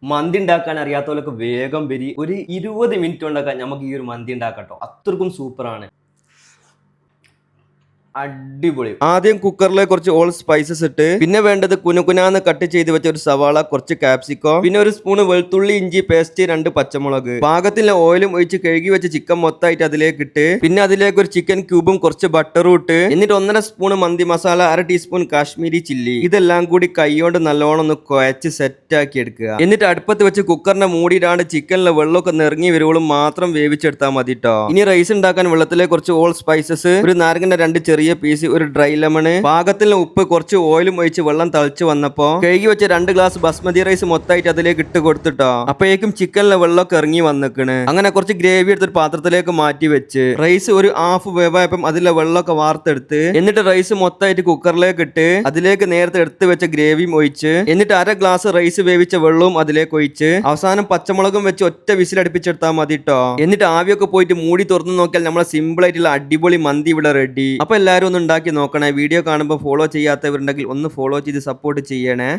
മന്തി ഉണ്ടാക്കാൻ അറിയാത്തവരൊക്കെ വേഗം വരി ഒരു 20 മിനിറ്റ് കൊണ്ടൊക്കെ നമുക്ക് ഈ ഒരു മന്തി ഉണ്ടാക്കട്ടോ. അത്രക്കും സൂപ്പറാണ്, അടിപൊളി. ആദ്യം കുക്കറിലെ കുറച്ച് ഓൾ സ്പൈസസ് ഇട്ട്, പിന്നെ വേണ്ടത് കുനുകുനാന്ന് കട്ട് ചെയ്ത് വെച്ച ഒരു സവാള, കുറച്ച് കാപ്സിക്കോ, പിന്നെ ഒരു സ്പൂൺ വെളുത്തുള്ളി ഇഞ്ചി പേസ്റ്റ്, 2 പച്ചമുളക്, പാകത്തിലെ ഓയിലും ഒഴിച്ച് കഴുകി വെച്ച ചിക്കൻ മൊത്തമായിട്ട് അതിലേക്ക് ഇട്ട്, പിന്നെ അതിലേക്ക് ഒരു ചിക്കൻ ക്യൂബും കുറച്ച് ബട്ടറും ഇട്ട്, എന്നിട്ട് 1.5 സ്പൂൺ മന്തി മസാല, 1/2 ടീസ്പൂൺ കാശ്മീരി ചില്ലി, ഇതെല്ലാം കൂടി കൈകൊണ്ട് നല്ലോണം ഒന്ന് കുഴച്ച് സെറ്റ് ആക്കി എടുക്കുക. എന്നിട്ട് അടുപ്പത്ത് വെച്ച് കുക്കറിനെ മൂടിയിടാണ്ട് ചിക്കനിലെ വെള്ളമൊക്കെ നിറങ്ങി വരുവോളും മാത്രം വേവിച്ചെടുത്താൽ മതി ട്ടോ. ഇനി റൈസ് ഉണ്ടാക്കാൻ വെള്ളത്തിലെ കുറച്ച് ഓൾ സ്പൈസസ്, ഒരു നാരങ്ങന്റെ 2 ചെറിയ പീസ്, ഒരു ഡ്രൈ ലെമണ്, പാകത്തിന് ഉപ്പ്, കുറച്ച് ഓയിലും ഒഴിച്ച് വെള്ളം തളിച്ച് വന്നപ്പോ കഴുകി വെച്ച 2 ഗ്ലാസ് ബസ്മതി റൈസ് മൊത്തമായിട്ട് അതിലേക്ക് ഇട്ട് കൊടുത്തിട്ടോ. അപ്പോഴേക്കും ചിക്കനിലെ വെള്ളമൊക്കെ ഇറങ്ങി വന്നിക്കണ്. അങ്ങനെ കുറച്ച് ഗ്രേവി എടുത്തൊരു പാത്രത്തിലേക്ക് മാറ്റി വെച്ച് റൈസ് ഒരു ഹാഫ് വേവായപ്പം അതിലെ വെള്ളമൊക്കെ വാർത്തെടുത്ത്, എന്നിട്ട് റൈസ് മൊത്തമായിട്ട് കുക്കറിലേക്ക് ഇട്ട് അതിലേക്ക് നേരത്തെ എടുത്ത് വെച്ച ഗ്രേവിയും ഒഴിച്ച്, എന്നിട്ട് 1/2 ഗ്ലാസ് റൈസ് വേവിച്ച വെള്ളവും അതിലേക്ക് ഒഴിച്ച് അവസാനം പച്ചമുളകും വെച്ച് ഒറ്റ വിസിൽ അടുപ്പിച്ചെടുത്താൽ മതി ട്ടോ. എന്നിട്ട് ആവിയൊക്കെ പോയിട്ട് മൂടി തുറന്നു നോക്കിയാൽ നമ്മളെ സിമ്പിൾ ആയിട്ടുള്ള അടിപൊളി മന്തി ഇവിടെ റെഡി. അപ്പൊ എല്ലാവരും ഒന്ന് ഉണ്ടാക്കി നോക്കണേ. വീഡിയോ കാണുമ്പോൾ ഫോളോ ചെയ്യാത്തവരുണ്ടെങ്കിൽ ഒന്ന് ഫോളോ ചെയ്ത് സപ്പോർട്ട് ചെയ്യണേ.